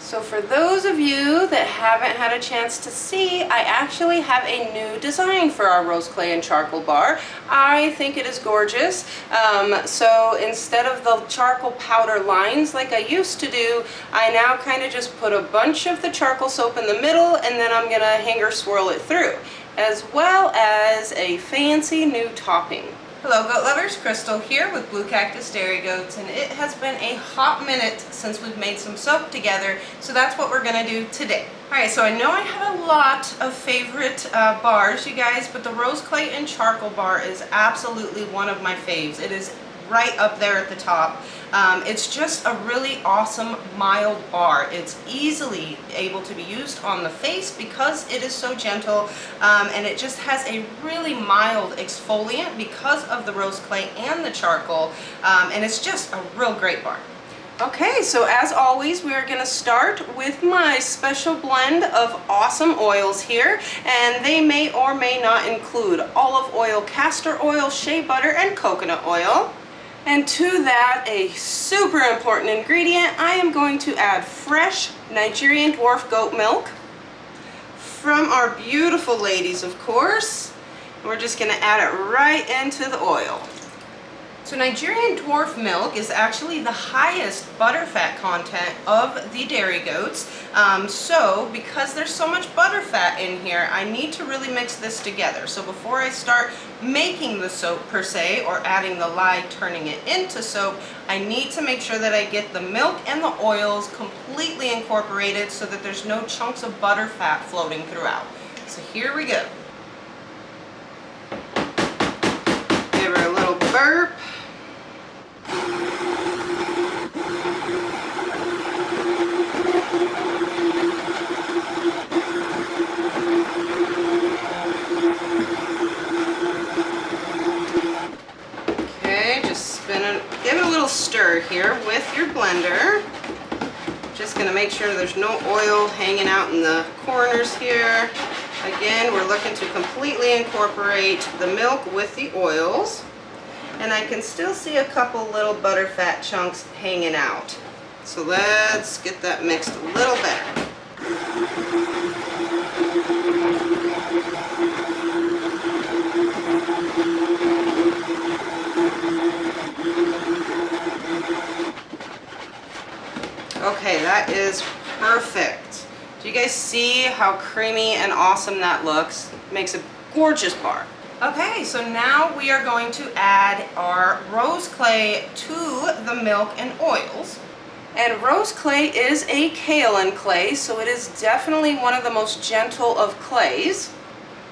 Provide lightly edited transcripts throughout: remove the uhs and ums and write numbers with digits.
So for those of you that haven't had a chance to see, I actually have a new design for our rose clay and charcoal bar. I think it is gorgeous. So instead of the charcoal powder lines like I used to do, I now kind of just put a bunch of the charcoal soap in the middle, and then I'm gonna hanger swirl it through, as well as a fancy new topping. Hello goat lovers, Crystal here with Blue Cactus Dairy Goats, and it has been a hot minute since we've made some soap together, so that's what we're gonna do today. Alright, so I know I have a lot of favorite bars, you guys, but the rose clay and charcoal bar is absolutely one of my faves. It is right up there at the top. It's just a really awesome mild bar. It's easily able to be used on the face because it is so gentle, and it just has a really mild exfoliant because of the rose clay and the charcoal, and it's just a real great bar. Okay, so as always, we are going to start with my special blend of awesome oils here, and they may or may not include olive oil, castor oil, shea butter, and coconut oil. And to that, a super important ingredient, I am going to add fresh Nigerian dwarf goat milk from our beautiful ladies, of course. We're just going to add it right into the oil. So Nigerian dwarf milk is actually the highest butterfat content of the dairy goats. So because there's so much butterfat in here, I need to really mix this together. So before I start making the soap per se, or adding the lye, turning it into soap, I need to make sure that I get the milk and the oils completely incorporated so that there's no chunks of butterfat floating throughout. So here we go. Give her a little burp. Give it a little stir here with your blender. Just going to make sure there's no oil hanging out in the corners here. Again, we're looking to completely incorporate the milk with the oils. And I can still see a couple little butterfat chunks hanging out. So let's get that mixed a little better. Okay, that is perfect. Do you guys see how creamy and awesome that looks? Makes a gorgeous bar. Okay, so now we are going to add our rose clay to the milk and oils. And rose clay is a kaolin clay, so it is definitely one of the most gentle of clays.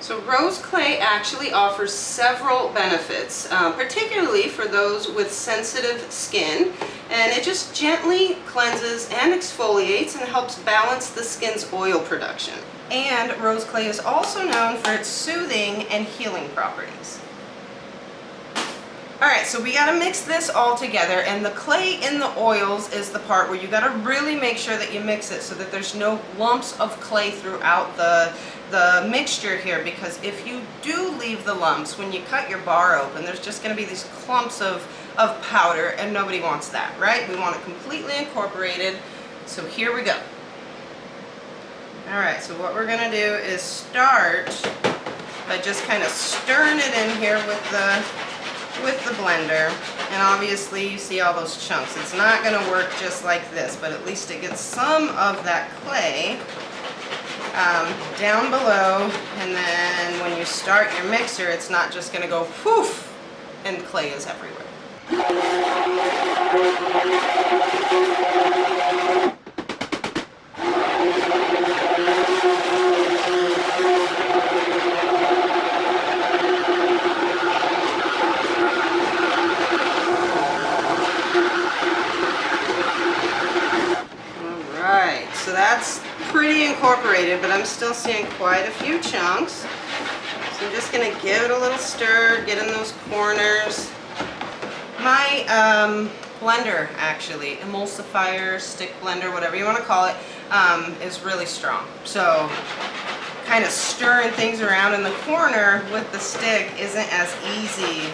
So rose clay actually offers several benefits, particularly for those with sensitive skin, and it just gently cleanses and exfoliates and helps balance the skin's oil production. And rose clay is also known for its soothing and healing properties. Alright, so we got to mix this all together, and the clay in the oils is the part where you got to really make sure that you mix it so that there's no lumps of clay throughout the mixture here, because if you do leave the lumps when you cut your bar open, there's just going to be these clumps of powder, and nobody wants that, right? We want it completely incorporated. So here we go. Alright, so what we're going to do is start by just kind of stirring it in here with the blender, and obviously you see all those chunks. It's not going to work just like this, but at least it gets some of that clay down below, and then when you start your mixer, it's not just going to go poof and clay is everywhere. Alright, so that's pretty incorporated, but I'm still seeing quite a few chunks. So I'm just going to give it a little stir, get in those corners. My blender, actually, emulsifier, stick blender, whatever you want to call it, is really strong. So kind of stirring things around in the corner with the stick isn't as easy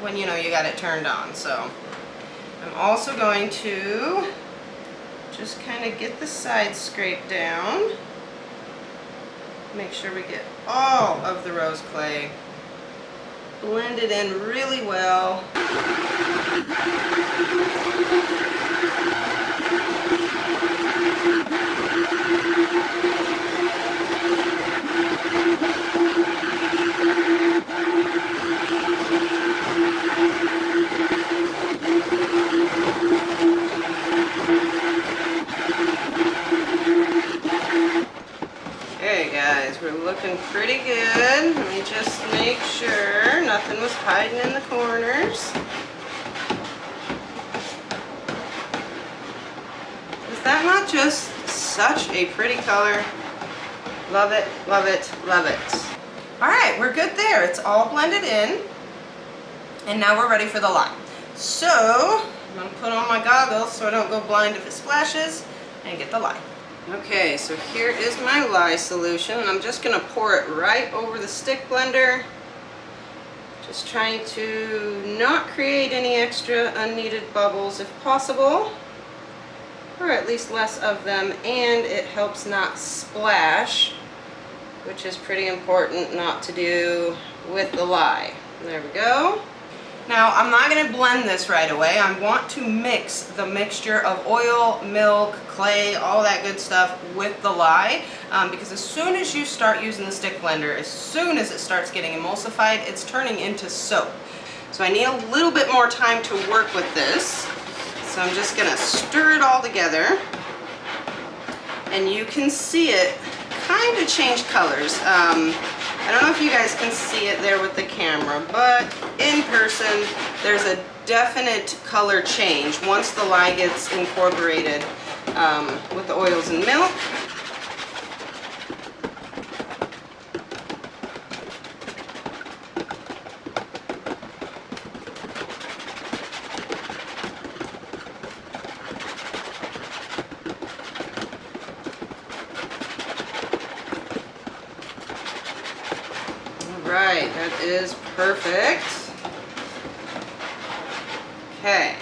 when you know you got it turned on. So I'm also going to just kind of get the sides scraped down. Make sure we get all of the rose clay blended in really well. Okay guys, we're looking pretty good. Let me just make sure nothing was hiding in the corners. Is that not just such a pretty color? Love it, love it, love it. All right, we're good there. It's all blended in. And now we're ready for the lye. So, I'm gonna put on my goggles so I don't go blind if it splashes, and get the lye. Okay, so here is my lye solution, and I'm just going to pour it right over the stick blender. Just trying to not create any extra unneeded bubbles if possible, or at least less of them, and it helps not splash, which is pretty important not to do with the lye. There we go. Now, I'm not going to blend this right away. I want to mix the mixture of oil, milk, clay, all that good stuff with the lye, because as soon as you start using the stick blender, as soon as it starts getting emulsified, it's turning into soap. So I need a little bit more time to work with this. So I'm just going to stir it all together, and you can see it kind of change colors. I don't know if you guys can see it there with the camera, but in person there's a definite color change once the lye gets incorporated with the oils and milk. Right, that is perfect. Okay,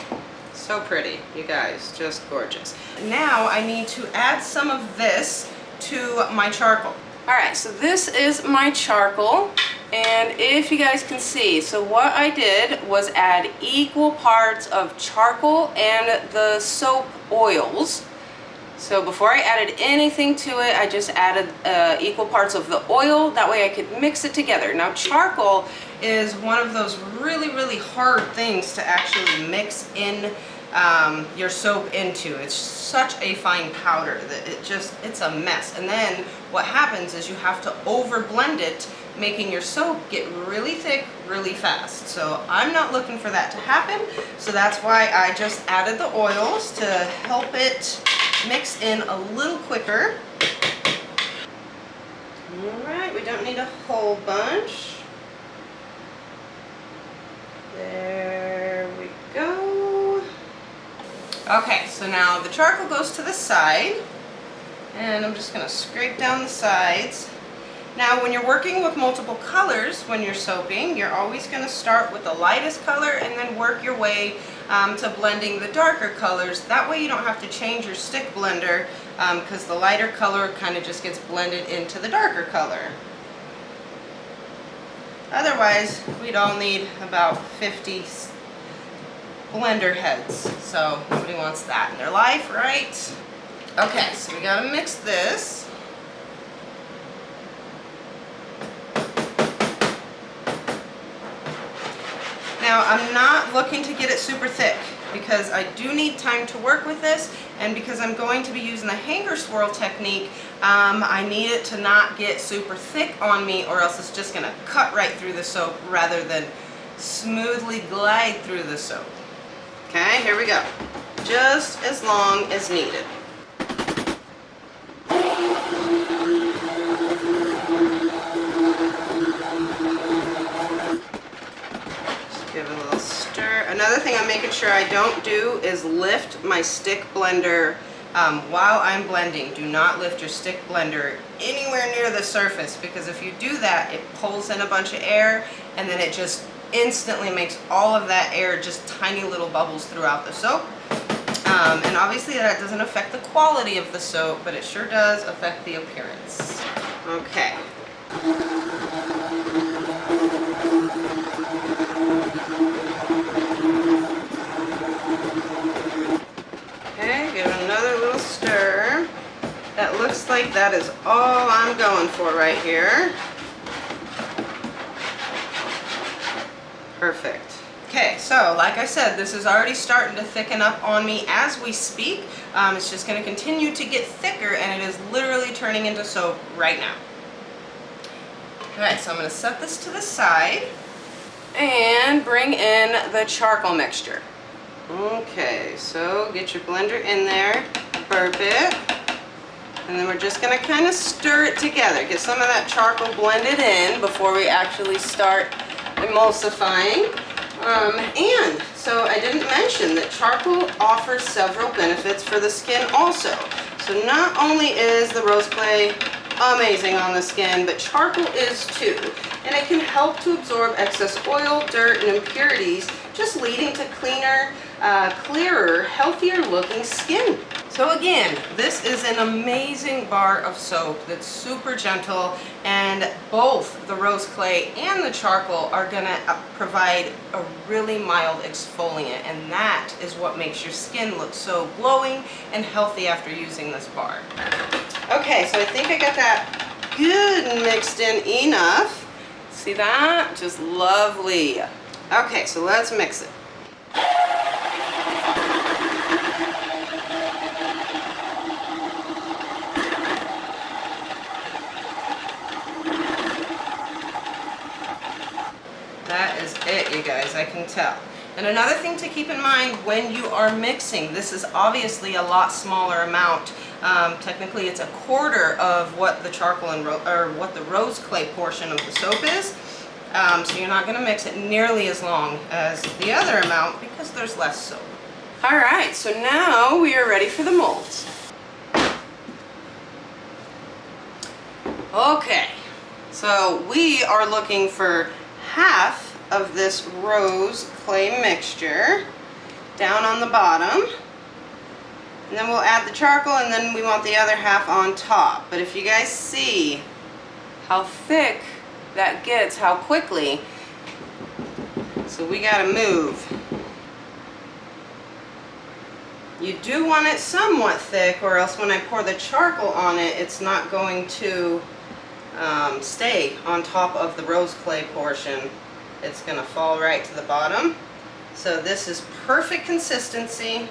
so pretty, you guys, just gorgeous. Now I need to add some of this to my charcoal. All right, so this is my charcoal, and if you guys can see, so what I did was add equal parts of charcoal and the soap oils. So before I added anything to it, I just added equal parts of the oil. That way I could mix it together. Now charcoal is one of those really, really hard things to actually mix in your soap into. It's such a fine powder that it's a mess. And then what happens is you have to over blend it, making your soap get really thick really fast. So I'm not looking for that to happen. So that's why I just added the oils to help it mix in a little quicker. Alright, we don't need a whole bunch. There we go. Okay, so now the charcoal goes to the side, and I'm just going to scrape down the sides. Now when you're working with multiple colors when you're soaping, you're always going to start with the lightest color and then work your way to blending the darker colors. That way you don't have to change your stick blender because the lighter color kind of just gets blended into the darker color. Otherwise, we'd all need about 50 blender heads, so nobody wants that in their life, right? Okay, so we gotta mix this. Now, I'm not looking to get it super thick because I do need time to work with this, and because I'm going to be using the hanger swirl technique, I need it to not get super thick on me, or else it's just going to cut right through the soap rather than smoothly glide through the soap. Okay, here we go. Just as long as needed. Give it a little stir. Another thing I'm making sure I don't do is lift my stick blender while I'm blending. Do not lift your stick blender anywhere near the surface, because if you do that, it pulls in a bunch of air, and then it just instantly makes all of that air just tiny little bubbles throughout the soap. And obviously that doesn't affect the quality of the soap, but it sure does affect the appearance. Okay. Okay, give it another little stir. That looks like that is all I'm going for right here. Perfect. Okay, so like I said, this is already starting to thicken up on me as we speak. It's just going to continue to get thicker, and it is literally turning into soap right now. Alright, so I'm going to set this to the side and bring in the charcoal mixture. Okay, so get your blender in there, burp it, and then we're just going to kind of stir it together. Get some of that charcoal blended in before we actually start emulsifying. And so I didn't mention that charcoal offers several benefits for the skin also. So not only is the rose clay amazing on the skin, but charcoal is too. And it can help to absorb excess oil, dirt, and impurities, just leading to cleaner, clearer, healthier looking skin. So again, this is an amazing bar of soap that's super gentle, and both the rose clay and the charcoal are gonna provide a really mild exfoliant, and that is what makes your skin look so glowing and healthy after using this bar. Okay, so I think I got that good and mixed in enough. See that? Just lovely. Okay, so let's mix it. That is it, you guys, I can tell. And another thing to keep in mind when you are mixing, this is obviously a lot smaller amount. Technically it's a quarter of what the charcoal and what the rose clay portion of the soap is. So you're not going to mix it nearly as long as the other amount because there's less soap. Alright, so now we are ready for the molds. Okay, so we are looking for half of this rose clay mixture down on the bottom, and then we'll add the charcoal, and then we want the other half on top. But if you guys see how thick that gets, how quickly, so we gotta move. You do want it somewhat thick, or else when I pour the charcoal on it, it's not going to stay on top of the rose clay portion. It's going to fall right to the bottom. So this is perfect consistency,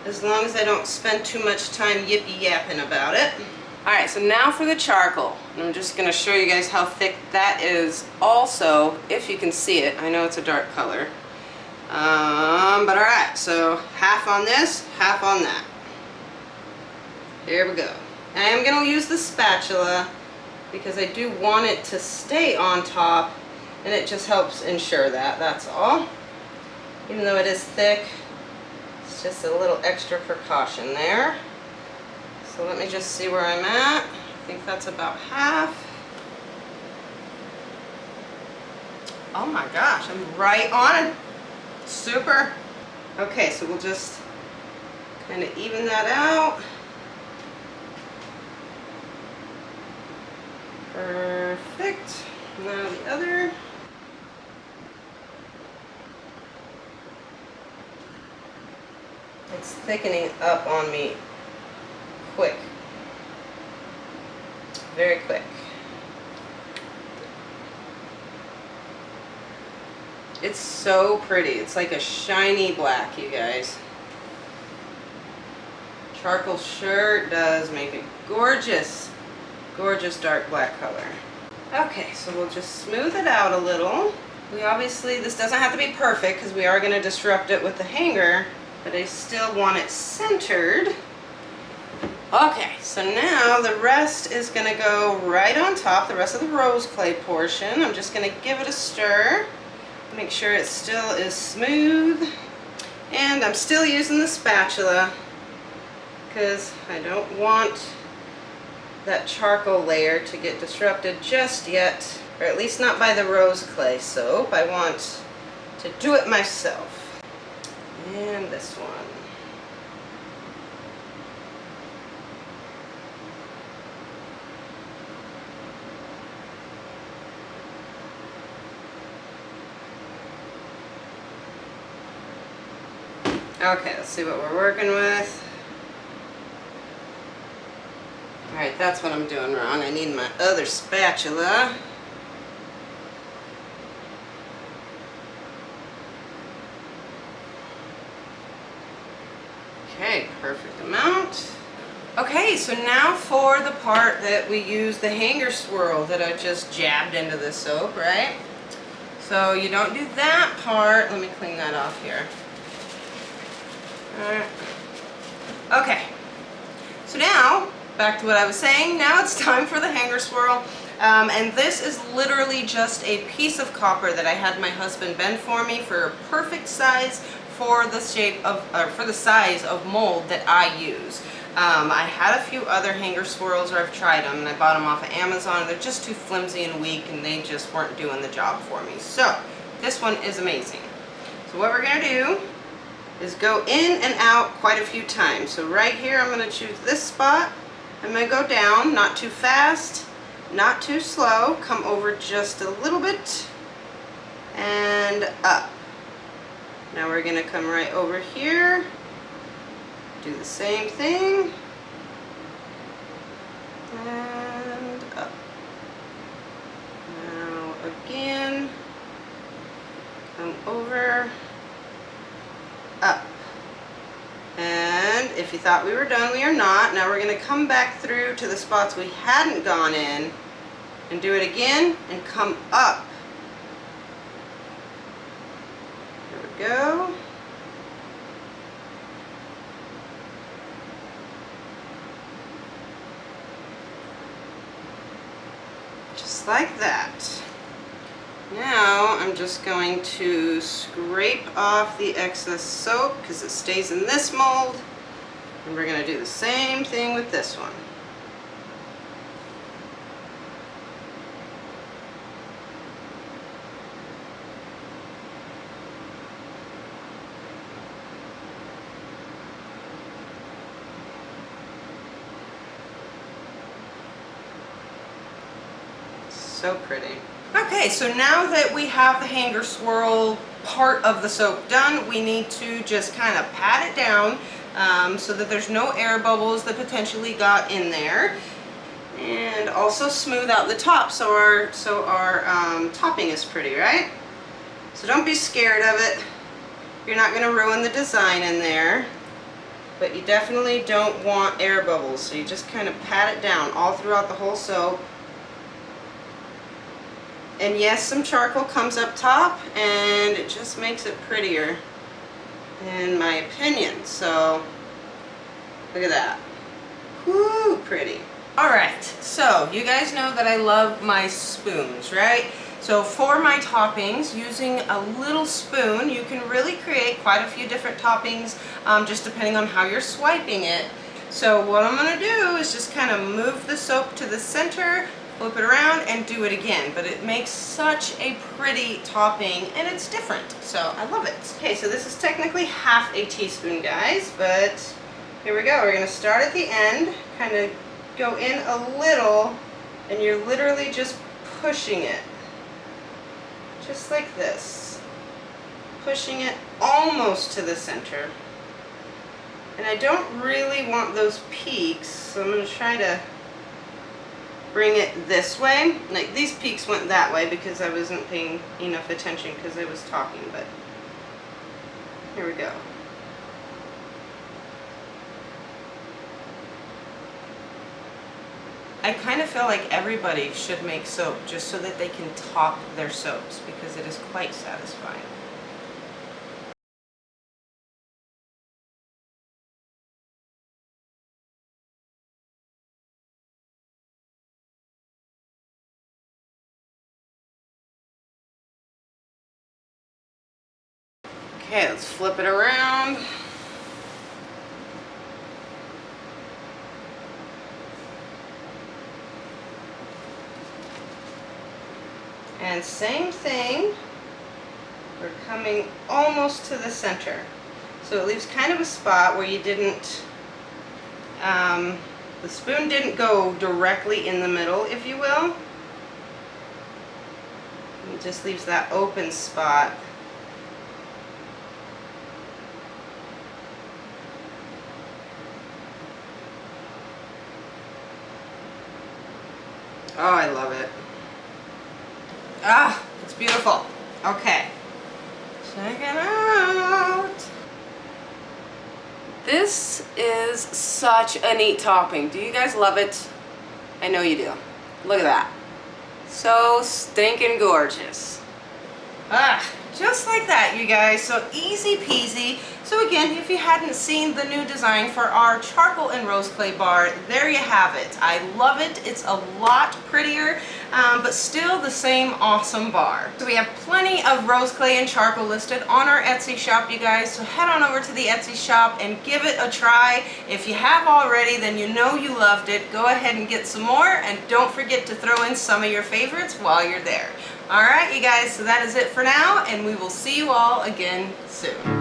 as long as I don't spend too much time yippee yapping about it. Alright, so now for the charcoal. And I'm just going to show you guys how thick that is also, if you can see it. I know it's a dark color. But alright, so half on this, half on that. Here we go. I am going to use the spatula because I do want it to stay on top, and it just helps ensure that, that's all. Even though it is thick, it's just a little extra precaution there. So let me just see where I'm at. I think that's about half. Oh my gosh, I'm right on. Super. Okay, so we'll just kind of even that out. Perfect. Now the other. It's thickening up on me quick. Very quick. It's so pretty. It's like a shiny black, you guys. Charcoal sure does make a gorgeous, gorgeous dark black color. Okay, so we'll just smooth it out a little. We obviously, this doesn't have to be perfect because we are going to disrupt it with the hanger, but I still want it centered. Okay, so now the rest is going to go right on top, the rest of the rose clay portion. I'm just going to give it a stir, make sure it still is smooth, and I'm still using the spatula because I don't want that charcoal layer to get disrupted just yet, or at least not by the rose clay soap. I want to do it myself. And this one. Okay, let's see what we're working with. Alright, that's what I'm doing wrong. I need my other spatula. Okay, perfect amount. Okay, so now for the part that we use the hanger swirl that I just jabbed into the soap, right? So you don't do that part. Let me clean that off here. Alright. Okay, so now, back to what I was saying, now it's time for the hanger swirl. And this is literally just a piece of copper that I had my husband bend for me for a perfect size for the shape of, or for the size of mold that I use. I had a few other hanger swirls, or I've tried them, and I bought them off of Amazon. They're just too flimsy and weak, and they just weren't doing the job for me. So, this one is amazing. So what we're going to do is go in and out quite a few times. So right here, I'm going to choose this spot. I'm going to go down, not too fast, not too slow. Come over just a little bit, and up. Now we're going to come right over here. Do the same thing, and up. Now again, come over, up. And if you thought we were done, we are not. Now we're going to come back through to the spots we hadn't gone in and do it again and come up. There we go. Just like that. Now I'm just going to scrape off the excess soap because it stays in this mold, and we're going to do the same thing with this one. So pretty. Okay, so now that we have the hanger swirl part of the soap done, we need to just kind of pat it down so that there's no air bubbles that potentially got in there, and also smooth out the top so our topping is pretty, right? So don't be scared of it. You're not going to ruin the design in there, but you definitely don't want air bubbles, so you just kind of pat it down all throughout the whole soap. And yes, some charcoal comes up top, and it just makes it prettier, in my opinion. So, look at that. Woo, pretty. Alright, so you guys know that I love my spoons, right? So for my toppings, using a little spoon, you can really create quite a few different toppings, just depending on how you're swiping it. So what I'm going to do is just kind of move the soap to the center, flip it around, and do it again. But it makes such a pretty topping, and it's different, so I love it. Okay, so this is technically half a teaspoon, guys, but here we go. We're going to start at the end, kind of go in a little, and you're literally just pushing it. Just like this. Pushing it almost to the center. And I don't really want those peaks, so I'm going to try to bring it this way. Like these peaks went that way because I wasn't paying enough attention because I was talking, but here we go. I kind of feel like everybody should make soap just so that they can top their soaps because it is quite satisfying. Okay, let's flip it around. And same thing, we're coming almost to the center. So it leaves kind of a spot where you didn't, the spoon didn't go directly in the middle, if you will. It just leaves that open spot. Oh, I love it. Ah, it's beautiful. Okay. Check it out. This is such a neat topping. Do you guys love it? I know you do. Look at that. So stinking gorgeous. Ah, just like that, you guys. So easy peasy. So again, if you hadn't seen the new design for our charcoal and rose clay bar, there you have it. I love it. It's a lot prettier, but still the same awesome bar. So we have plenty of rose clay and charcoal listed on our Etsy shop, you guys. So head on over to the Etsy shop and give it a try. If you have already, then you know you loved it. Go ahead and get some more, and don't forget to throw in some of your favorites while you're there. All right, you guys, so that is it for now, and we will see you all again soon.